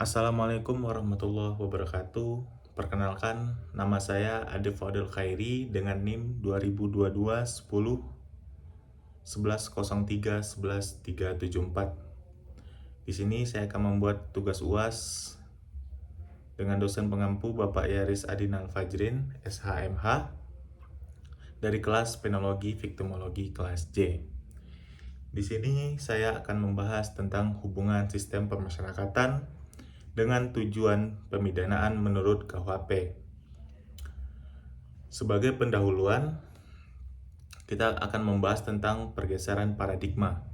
Assalamualaikum warahmatullahi wabarakatuh. Perkenalkan, nama saya Ade Fadil Khairi dengan NIM 2022 10 1103 11374. Di sini saya akan membuat tugas UAS dengan dosen pengampu Bapak Yaris Adinal Fajrin, SHMH, dari kelas Penologi Viktimologi kelas J. Di sini saya akan membahas tentang hubungan sistem pemasyarakatan dengan tujuan pemidanaan menurut KUHP. Sebagai pendahuluan, kita akan membahas tentang pergeseran paradigma.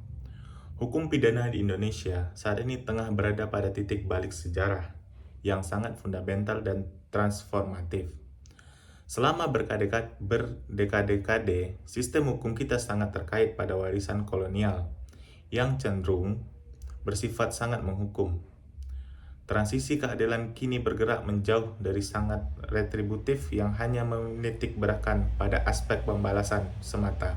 Hukum pidana di Indonesia saat ini tengah berada pada titik balik sejarah yang sangat fundamental dan transformatif. Selama berdekade-dekade, sistem hukum kita sangat terkait pada warisan kolonial yang cenderung bersifat sangat menghukum. Transisi keadilan kini bergerak menjauh dari sangat retributif yang hanya menitik beratkan pada aspek pembalasan semata.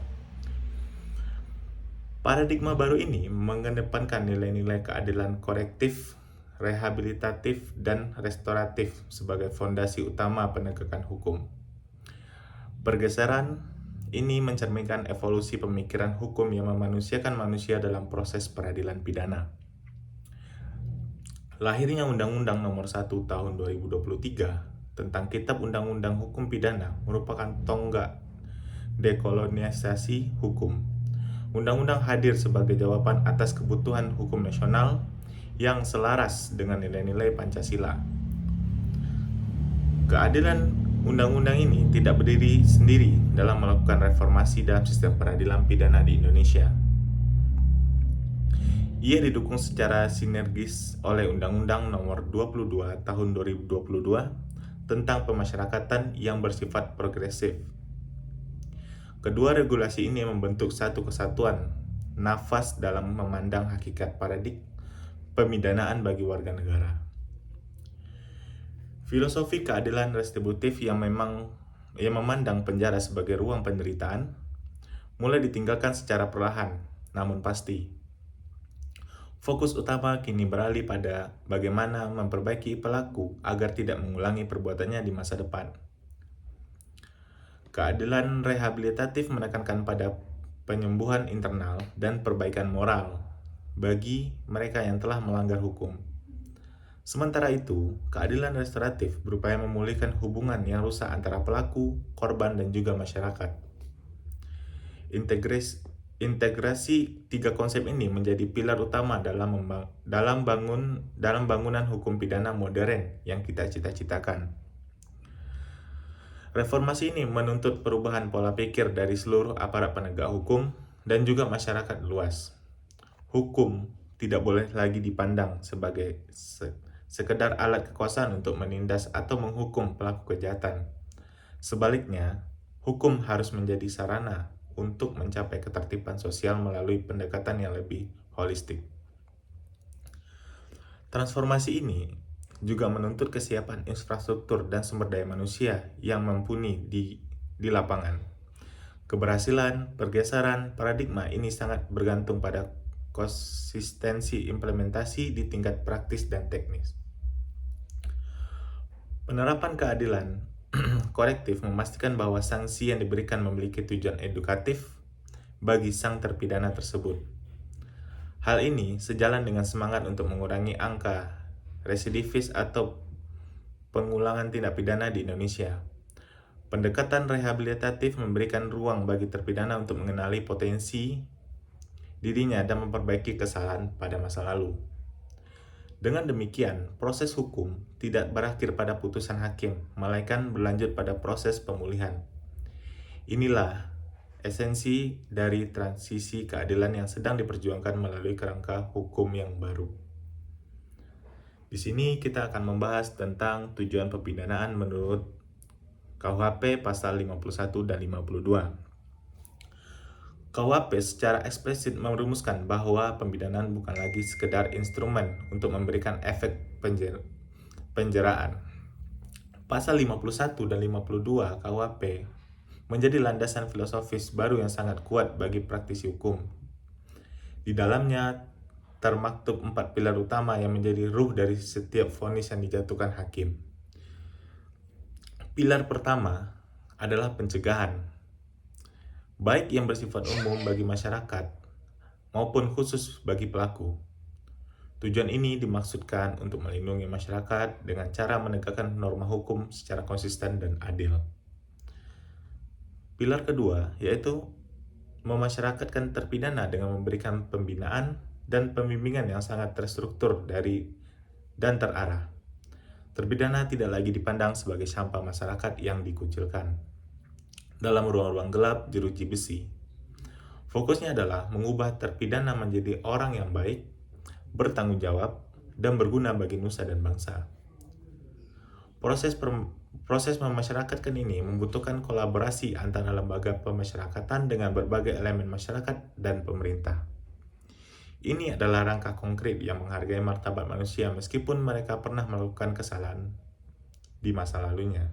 Paradigma baru ini mengedepankan nilai-nilai keadilan korektif, rehabilitatif, dan restoratif sebagai fondasi utama penegakan hukum. Pergeseran ini mencerminkan evolusi pemikiran hukum yang memanusiakan manusia dalam proses peradilan pidana. Lahirnya Undang-Undang Nomor 1 Tahun 2023 tentang Kitab Undang-Undang Hukum Pidana merupakan tonggak dekolonisasi hukum. Undang-undang hadir sebagai jawaban atas kebutuhan hukum nasional yang selaras dengan nilai-nilai Pancasila. Keadilan undang-undang ini tidak berdiri sendiri dalam melakukan reformasi dalam sistem peradilan pidana di Indonesia. Ia didukung secara sinergis oleh Undang-Undang Nomor 22 Tahun 2022 tentang pemasyarakatan yang bersifat progresif. Kedua regulasi ini membentuk satu kesatuan nafas dalam memandang hakikat paradigma pemidanaan bagi warga negara. Filosofi keadilan retributif yang memandang penjara sebagai ruang penderitaan mulai ditinggalkan secara perlahan, namun pasti. Fokus utama kini beralih pada bagaimana memperbaiki pelaku agar tidak mengulangi perbuatannya di masa depan. Keadilan rehabilitatif menekankan pada penyembuhan internal dan perbaikan moral bagi mereka yang telah melanggar hukum. Sementara itu, keadilan restoratif berupaya memulihkan hubungan yang rusak antara pelaku, korban, dan juga masyarakat. Integrasi tiga konsep ini menjadi pilar utama dalam bangunan hukum pidana modern yang kita cita-citakan. Reformasi ini menuntut perubahan pola pikir dari seluruh aparat penegak hukum dan juga masyarakat luas. Hukum tidak boleh lagi dipandang sebagai sekedar alat kekuasaan untuk menindas atau menghukum pelaku kejahatan. Sebaliknya, hukum harus menjadi sarana untuk mencapai ketertiban sosial melalui pendekatan yang lebih holistik. Transformasi ini juga menuntut kesiapan infrastruktur dan sumber daya manusia yang mumpuni di lapangan. Keberhasilan pergeseran paradigma ini sangat bergantung pada konsistensi implementasi di tingkat praktis dan teknis. Penerapan keadilan korektif memastikan bahwa sanksi yang diberikan memiliki tujuan edukatif bagi sang terpidana tersebut. Hal ini sejalan dengan semangat untuk mengurangi angka residivis atau pengulangan tindak pidana di Indonesia. Pendekatan rehabilitatif memberikan ruang bagi terpidana untuk mengenali potensi dirinya dan memperbaiki kesalahan pada masa lalu. Dengan demikian, proses hukum tidak berakhir pada putusan hakim, melainkan berlanjut pada proses pemulihan. Inilah esensi dari transisi keadilan yang sedang diperjuangkan melalui kerangka hukum yang baru. Di sini kita akan membahas tentang tujuan pemidanaan menurut KUHP pasal 51 dan 52. KUHP secara eksplisit merumuskan bahwa pemidanaan bukan lagi sekedar instrumen untuk memberikan efek penjeraan. Pasal 51 dan 52 KUHP menjadi landasan filosofis baru yang sangat kuat bagi praktisi hukum. Di dalamnya termaktub 4 pilar utama yang menjadi ruh dari setiap vonis yang dijatuhkan hakim. Pilar pertama adalah pencegahan, baik yang bersifat umum bagi masyarakat maupun khusus bagi pelaku. Tujuan ini dimaksudkan untuk melindungi masyarakat dengan cara menegakkan norma hukum secara konsisten dan adil. Pilar kedua yaitu memasyarakatkan terpidana dengan memberikan pembinaan dan pembimbingan yang sangat terstruktur dan terarah. Terpidana tidak lagi dipandang sebagai sampah masyarakat yang dikucilkan dalam ruang-ruang gelap jeruji besi. Fokusnya adalah mengubah terpidana menjadi orang yang baik, bertanggung jawab, dan berguna bagi nusa dan bangsa. Proses memasyarakatkan ini membutuhkan kolaborasi antara lembaga pemasyarakatan dengan berbagai elemen masyarakat dan pemerintah. Ini adalah langkah konkret yang menghargai martabat manusia meskipun mereka pernah melakukan kesalahan di masa lalunya.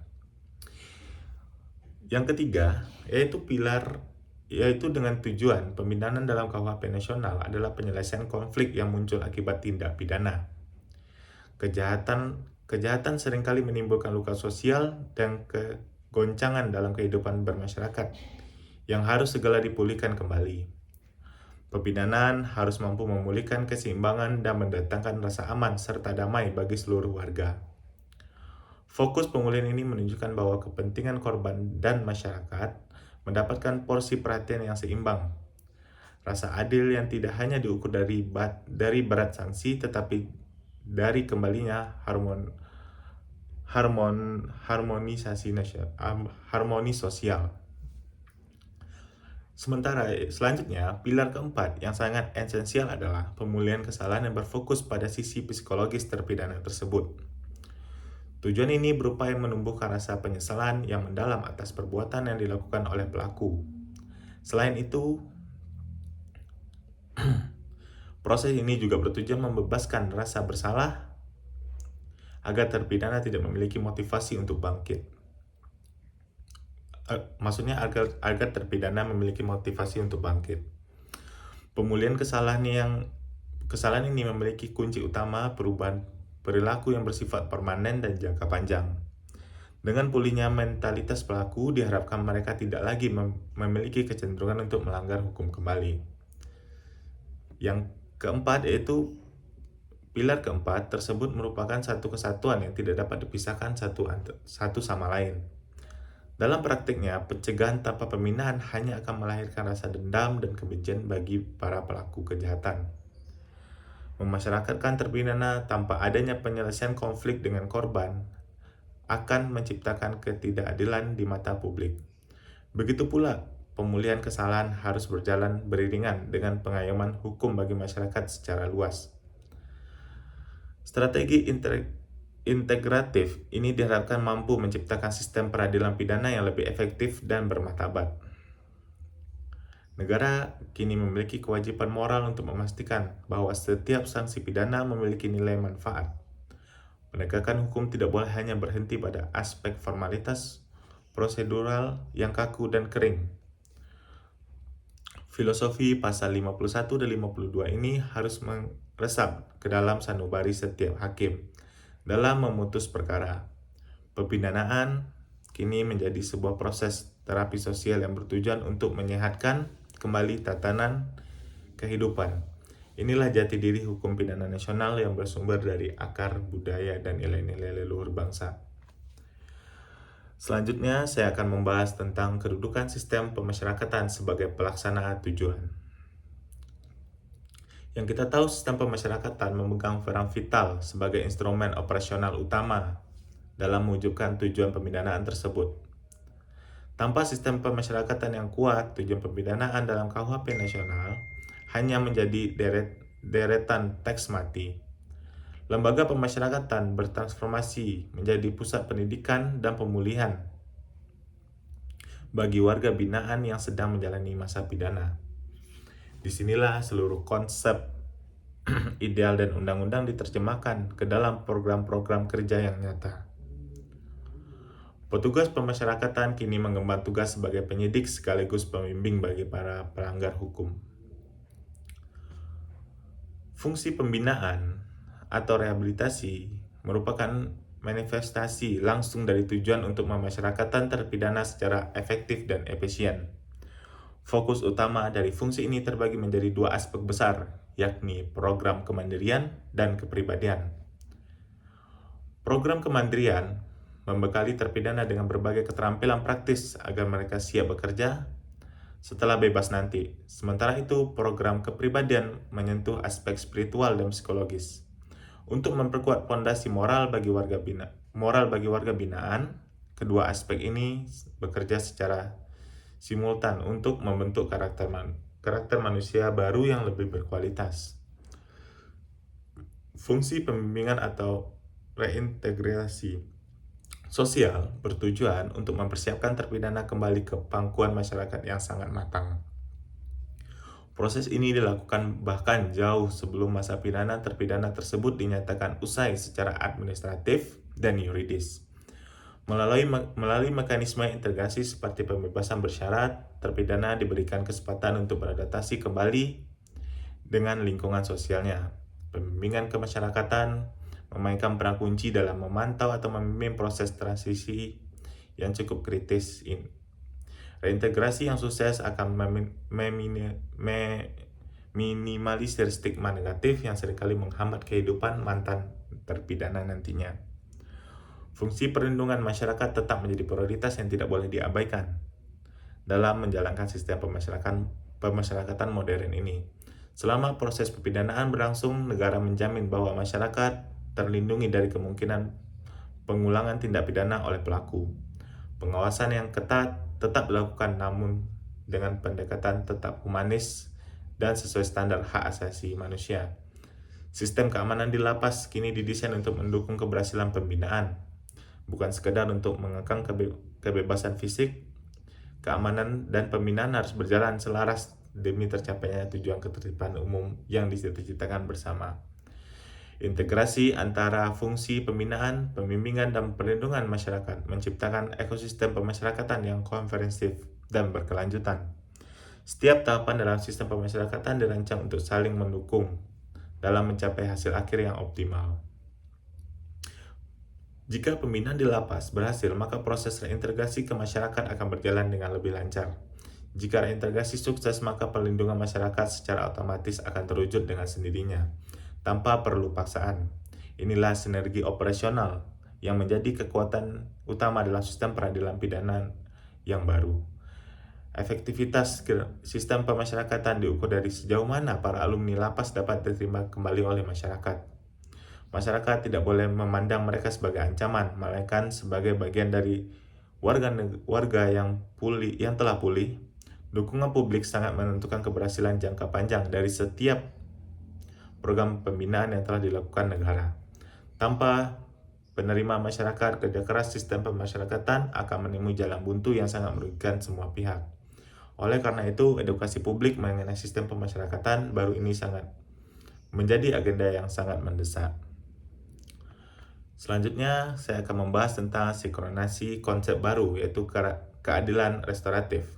Yang ketiga, yaitu dengan tujuan pembinaan dalam KUHP nasional adalah penyelesaian konflik yang muncul akibat tindak pidana. Kejahatan seringkali menimbulkan luka sosial dan kegoncangan dalam kehidupan bermasyarakat yang harus segera dipulihkan kembali. Pembinaan harus mampu memulihkan keseimbangan dan mendatangkan rasa aman serta damai bagi seluruh warga. Fokus pemulihan ini menunjukkan bahwa kepentingan korban dan masyarakat mendapatkan porsi perhatian yang seimbang. Rasa adil yang tidak hanya diukur dari berat sanksi tetapi dari kembalinya harmoni sosial. Selanjutnya, pilar keempat yang sangat esensial adalah pemulihan kesalahan yang berfokus pada sisi psikologis terpidana tersebut. Tujuan ini berupaya menumbuhkan rasa penyesalan yang mendalam atas perbuatan yang dilakukan oleh pelaku. Selain itu, proses ini juga bertujuan membebaskan rasa bersalah agar terpidana tidak memiliki motivasi untuk bangkit. Agar terpidana memiliki motivasi untuk bangkit. Pemulihan kesalahan ini memiliki kunci utama perubahan perilaku yang bersifat permanen dan jangka panjang. Dengan pulihnya mentalitas pelaku, diharapkan mereka tidak lagi memiliki kecenderungan untuk melanggar hukum kembali. Yang keempat yaitu pilar keempat tersebut merupakan satu kesatuan yang tidak dapat dipisahkan satu sama lain. Dalam praktiknya, pencegahan tanpa pembinaan hanya akan melahirkan rasa dendam dan kebencian bagi para pelaku kejahatan. Memasyarakatkan terpidana tanpa adanya penyelesaian konflik dengan korban akan menciptakan ketidakadilan di mata publik. Begitu pula, pemulihan kesalahan harus berjalan beriringan dengan pengayoman hukum bagi masyarakat secara luas. Strategi integratif ini diharapkan mampu menciptakan sistem peradilan pidana yang lebih efektif dan bermartabat. Negara kini memiliki kewajiban moral untuk memastikan bahwa setiap sanksi pidana memiliki nilai manfaat. Penegakan hukum tidak boleh hanya berhenti pada aspek formalitas prosedural yang kaku dan kering. Filosofi pasal 51 dan 52 ini harus meresap ke dalam sanubari setiap hakim dalam memutus perkara. Pembinaan kini menjadi sebuah proses terapi sosial yang bertujuan untuk menyehatkan kembali tatanan kehidupan. Inilah jati diri hukum pidana nasional yang bersumber dari akar budaya dan nilai-nilai leluhur bangsa. Selanjutnya, saya akan membahas tentang kedudukan sistem pemasyarakatan sebagai pelaksana tujuan. Yang kita tahu, sistem pemasyarakatan memegang peran vital sebagai instrumen operasional utama dalam mewujudkan tujuan pemidanaan tersebut. Tanpa sistem pemasyarakatan yang kuat, tujuan pemidanaan dalam KUHP nasional hanya menjadi deretan teks mati. Lembaga pemasyarakatan bertransformasi menjadi pusat pendidikan dan pemulihan bagi warga binaan yang sedang menjalani masa pidana. Disinilah seluruh konsep ideal dan undang-undang diterjemahkan ke dalam program-program kerja yang nyata. Petugas pemasyarakatan kini mengemban tugas sebagai penyidik sekaligus pembimbing bagi para pelanggar hukum. Fungsi pembinaan atau rehabilitasi merupakan manifestasi langsung dari tujuan untuk memasyarakatkan terpidana secara efektif dan efisien. Fokus utama dari fungsi ini terbagi menjadi dua aspek besar, yakni program kemandirian dan kepribadian. Program kemandirian membekali terpidana dengan berbagai keterampilan praktis agar mereka siap bekerja setelah bebas nanti. Sementara itu, program kepribadian menyentuh aspek spiritual dan psikologis. Untuk memperkuat fondasi moral bagi warga binaan, kedua aspek ini bekerja secara simultan untuk membentuk karakter manusia baru yang lebih berkualitas. Fungsi pembimbingan atau reintegrasi sosial bertujuan untuk mempersiapkan terpidana kembali ke pangkuan masyarakat yang sangat matang. Proses ini dilakukan bahkan jauh sebelum masa pidana terpidana tersebut dinyatakan usai secara administratif dan yuridis. Melalui mekanisme integrasi seperti pembebasan bersyarat, terpidana diberikan kesempatan untuk beradaptasi kembali dengan lingkungan sosialnya. Pembimbingan kemasyarakatan memainkan peran kunci dalam memantau atau memimpin proses transisi yang cukup kritis ini. Reintegrasi yang sukses akan meminimalisir stigma negatif yang seringkali menghambat kehidupan mantan terpidana nantinya. Fungsi perlindungan masyarakat tetap menjadi prioritas yang tidak boleh diabaikan dalam menjalankan sistem pemasyarakatan modern ini. Selama proses pepidanaan berlangsung, negara menjamin bahwa masyarakat terlindungi dari kemungkinan pengulangan tindak pidana oleh pelaku. Pengawasan yang ketat tetap dilakukan, namun dengan pendekatan tetap humanis dan sesuai standar hak asasi manusia. Sistem keamanan di lapas kini didesain untuk mendukung keberhasilan pembinaan, bukan sekedar untuk mengekang kebebasan fisik. Keamanan dan pembinaan harus berjalan selaras demi tercapainya tujuan ketertiban umum yang diciptakan bersama. Integrasi antara fungsi pembinaan, pembimbingan, dan perlindungan masyarakat menciptakan ekosistem pemasyarakatan yang komprehensif dan berkelanjutan. Setiap tahapan dalam sistem pemasyarakatan dirancang untuk saling mendukung dalam mencapai hasil akhir yang optimal. Jika pembinaan di lapas berhasil, maka proses reintegrasi ke masyarakat akan berjalan dengan lebih lancar. Jika reintegrasi sukses, maka perlindungan masyarakat secara otomatis akan terwujud dengan sendirinya, tanpa perlu paksaan. Inilah sinergi operasional yang menjadi kekuatan utama dalam sistem peradilan pidana yang baru. Efektivitas sistem pemasyarakatan diukur dari sejauh mana para alumni lapas dapat diterima kembali oleh masyarakat. Masyarakat tidak boleh memandang mereka sebagai ancaman, melainkan sebagai bagian dari warga yang telah pulih. Dukungan publik sangat menentukan keberhasilan jangka panjang dari setiap program pembinaan yang telah dilakukan negara. Tanpa penerima masyarakat, kerja keras sistem pemasyarakatan akan menemui jalan buntu yang sangat merugikan semua pihak. Oleh karena itu, edukasi publik mengenai sistem pemasyarakatan baru ini sangat menjadi agenda yang sangat mendesak. Selanjutnya, saya akan membahas tentang sinkronisasi konsep baru, yaitu keadilan restoratif.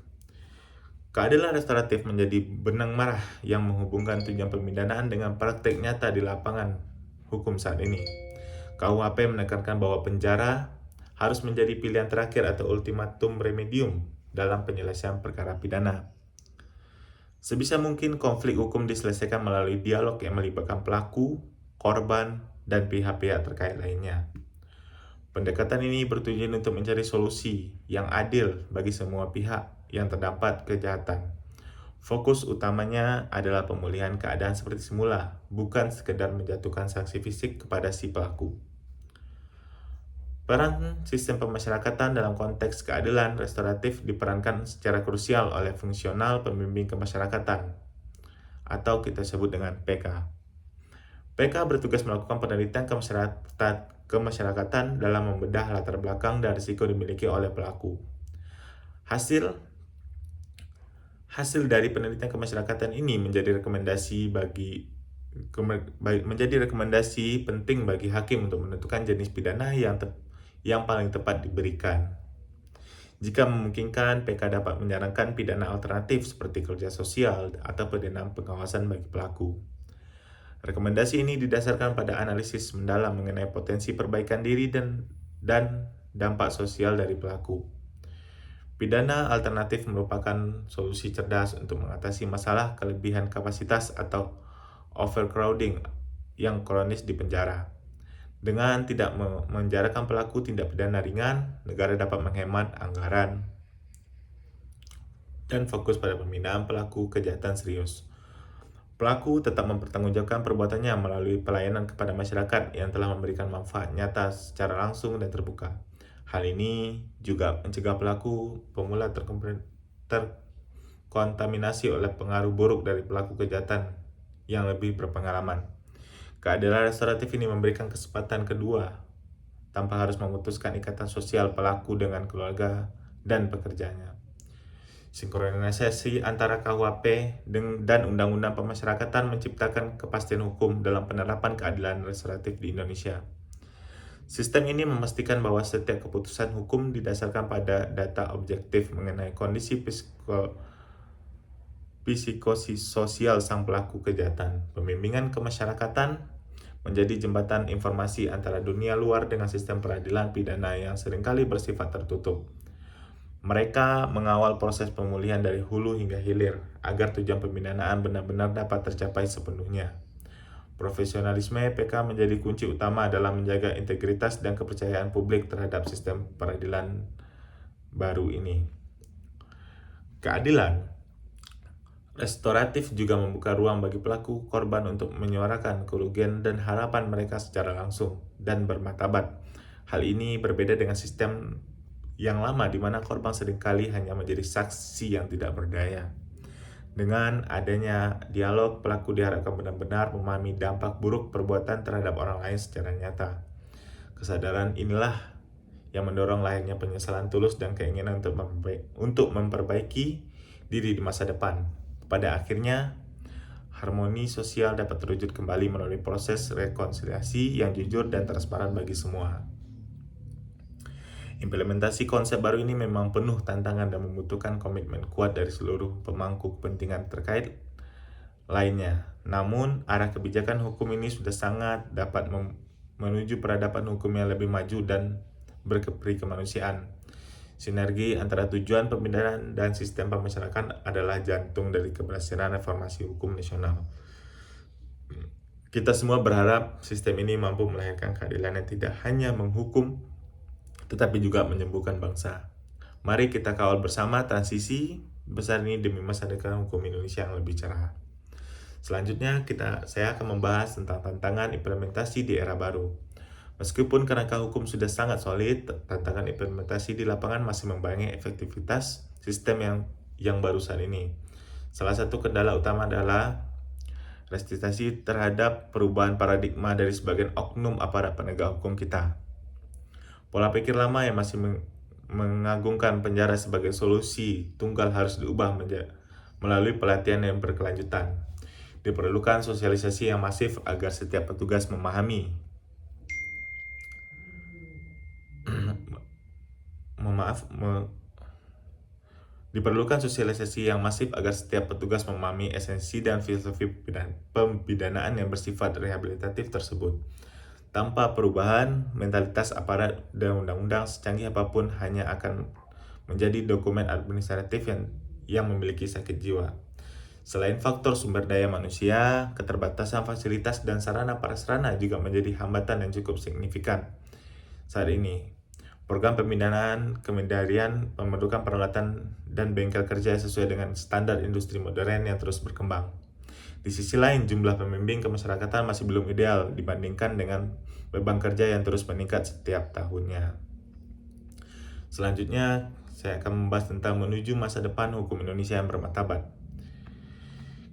Keadilan restoratif menjadi benang merah yang menghubungkan tujuan pemindanaan dengan praktek nyata di lapangan hukum saat ini. KUHP menekankan bahwa penjara harus menjadi pilihan terakhir atau ultimatum remedium dalam penyelesaian perkara pidana. Sebisa mungkin konflik hukum diselesaikan melalui dialog yang melibatkan pelaku, korban, dan pihak-pihak terkait lainnya. Pendekatan ini bertujuan untuk mencari solusi yang adil bagi semua pihak yang terdapat kejahatan. Fokus utamanya adalah pemulihan keadaan seperti semula, bukan sekedar menjatuhkan sanksi fisik kepada si pelaku. Peran sistem pemasyarakatan dalam konteks keadilan restoratif diperankan secara krusial oleh fungsional pembimbing kemasyarakatan, atau kita sebut dengan PK. PK bertugas melakukan penelitian kemasyarakatan dalam membedah latar belakang dan risiko dimiliki oleh pelaku. Hasil dari penelitian kemasyarakatan ini menjadi rekomendasi penting bagi hakim untuk menentukan jenis pidana yang paling tepat diberikan. Jika memungkinkan, PK dapat menyarankan pidana alternatif seperti kerja sosial atau pidana pengawasan bagi pelaku. Rekomendasi ini didasarkan pada analisis mendalam mengenai potensi perbaikan diri dan dampak sosial dari pelaku. Pidana alternatif merupakan solusi cerdas untuk mengatasi masalah kelebihan kapasitas atau overcrowding yang kronis di penjara. Dengan tidak menjarakan pelaku tindak pidana ringan, negara dapat menghemat anggaran dan fokus pada pembinaan pelaku kejahatan serius. Pelaku tetap mempertanggungjawabkan perbuatannya melalui pelayanan kepada masyarakat yang telah memberikan manfaat nyata secara langsung dan terbuka. Hal ini juga mencegah pelaku pemula terkontaminasi oleh pengaruh buruk dari pelaku kejahatan yang lebih berpengalaman. Keadilan restoratif ini memberikan kesempatan kedua tanpa harus memutuskan ikatan sosial pelaku dengan keluarga dan pekerjaannya. Sinkronisasi antara KUHP dan Undang-Undang Pemasyarakatan menciptakan kepastian hukum dalam penerapan keadilan restoratif di Indonesia. Sistem ini memastikan bahwa setiap keputusan hukum didasarkan pada data objektif mengenai kondisi psikososial sang pelaku kejahatan. Pembimbingan kemasyarakatan menjadi jembatan informasi antara dunia luar dengan sistem peradilan pidana yang seringkali bersifat tertutup. Mereka mengawal proses pemulihan dari hulu hingga hilir agar tujuan pembinaan benar-benar dapat tercapai sepenuhnya. Profesionalisme PK menjadi kunci utama dalam menjaga integritas dan kepercayaan publik terhadap sistem peradilan baru ini. Keadilan restoratif juga membuka ruang bagi pelaku korban untuk menyuarakan kerugian dan harapan mereka secara langsung dan bermartabat. Hal ini berbeda dengan sistem yang lama di mana korban seringkali hanya menjadi saksi yang tidak berdaya. Dengan adanya dialog, pelaku diharapkan benar-benar memahami dampak buruk perbuatan terhadap orang lain secara nyata. Kesadaran inilah yang mendorong lahirnya penyesalan tulus dan keinginan untuk memperbaiki diri di masa depan. Pada akhirnya, harmoni sosial dapat terwujud kembali melalui proses rekonsiliasi yang jujur dan transparan bagi semua. Implementasi konsep baru ini memang penuh tantangan dan membutuhkan komitmen kuat dari seluruh pemangku kepentingan terkait lainnya. Namun, arah kebijakan hukum ini sudah sangat dapat menuju peradaban hukum yang lebih maju dan berperi kemanusiaan. Sinergi antara tujuan pembinaan dan sistem pemasyarakatan adalah jantung dari keberhasilan reformasi hukum nasional. Kita semua berharap sistem ini mampu melahirkan keadilan yang tidak hanya menghukum tetapi juga menyembuhkan bangsa. Mari kita kawal bersama transisi besar ini demi masa depan hukum Indonesia yang lebih cerah. Selanjutnya, saya akan membahas tentang tantangan implementasi di era baru. Meskipun kerangka hukum sudah sangat solid, tantangan implementasi di lapangan masih membayangi efektivitas sistem yang baru saat ini. Salah satu kendala utama adalah resistensi terhadap perubahan paradigma dari sebagian oknum aparat penegak hukum kita. Pola pikir lama yang masih mengagungkan penjara sebagai solusi tunggal harus diubah melalui pelatihan yang berkelanjutan. Diperlukan sosialisasi yang masif agar setiap petugas memahami esensi dan filosofi pembidanaan yang bersifat rehabilitatif tersebut. Tanpa perubahan mentalitas aparat dan undang-undang secanggih apapun hanya akan menjadi dokumen administratif yang memiliki sakit jiwa. Selain faktor sumber daya manusia, keterbatasan fasilitas dan sarana prasarana juga menjadi hambatan yang cukup signifikan saat ini. Program pembinaan kemendagrian memerlukan peralatan dan bengkel kerja sesuai dengan standar industri modern yang terus berkembang. Di sisi lain, jumlah pembimbing kemasyarakatan masih belum ideal dibandingkan dengan beban kerja yang terus meningkat setiap tahunnya. Selanjutnya, saya akan membahas tentang menuju masa depan hukum Indonesia yang bermartabat.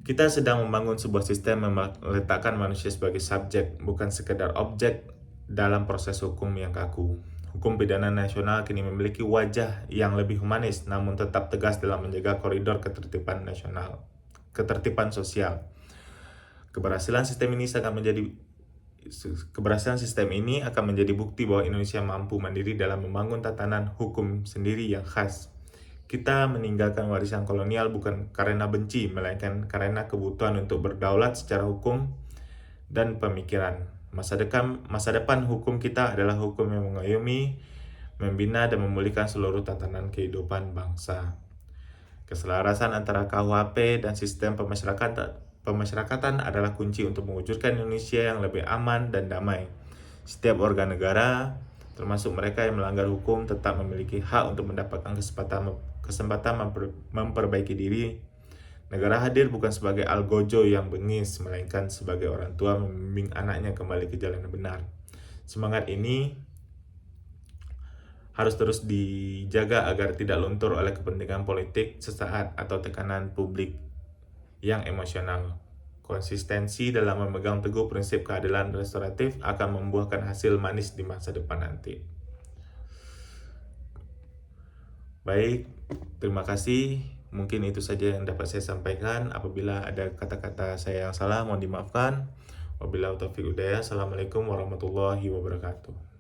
Kita sedang membangun sebuah sistem yang meletakkan manusia sebagai subjek, bukan sekedar objek dalam proses hukum yang kaku. Hukum pidana nasional kini memiliki wajah yang lebih humanis, namun tetap tegas dalam menjaga koridor ketertiban sosial. Keberhasilan sistem ini akan menjadi bukti bahwa Indonesia mampu mandiri dalam membangun tatanan hukum sendiri yang khas. Kita meninggalkan warisan kolonial bukan karena benci, melainkan karena kebutuhan untuk berdaulat secara hukum dan pemikiran. Masa depan hukum kita adalah hukum yang mengayomi, membina, dan memulihkan seluruh tatanan kehidupan bangsa. Keselarasan antara KUHP dan sistem pemasyarakatan adalah kunci untuk mewujudkan Indonesia yang lebih aman dan damai. Setiap warga negara, termasuk mereka yang melanggar hukum, tetap memiliki hak untuk mendapatkan kesempatan memperbaiki diri. Negara hadir bukan sebagai algojo yang bengis, melainkan sebagai orang tua membimbing anaknya kembali ke jalan yang benar. Semangat ini harus terus dijaga agar tidak luntur oleh kepentingan politik sesaat atau tekanan publik yang emosional. Konsistensi dalam memegang teguh prinsip keadilan restoratif akan membuahkan hasil manis di masa depan nanti. Baik, terima kasih. Mungkin itu saja yang dapat saya sampaikan. Apabila ada kata-kata saya yang salah, mohon dimaafkan. Wabillahi taufiq hidayah. Assalamualaikum warahmatullahi wabarakatuh.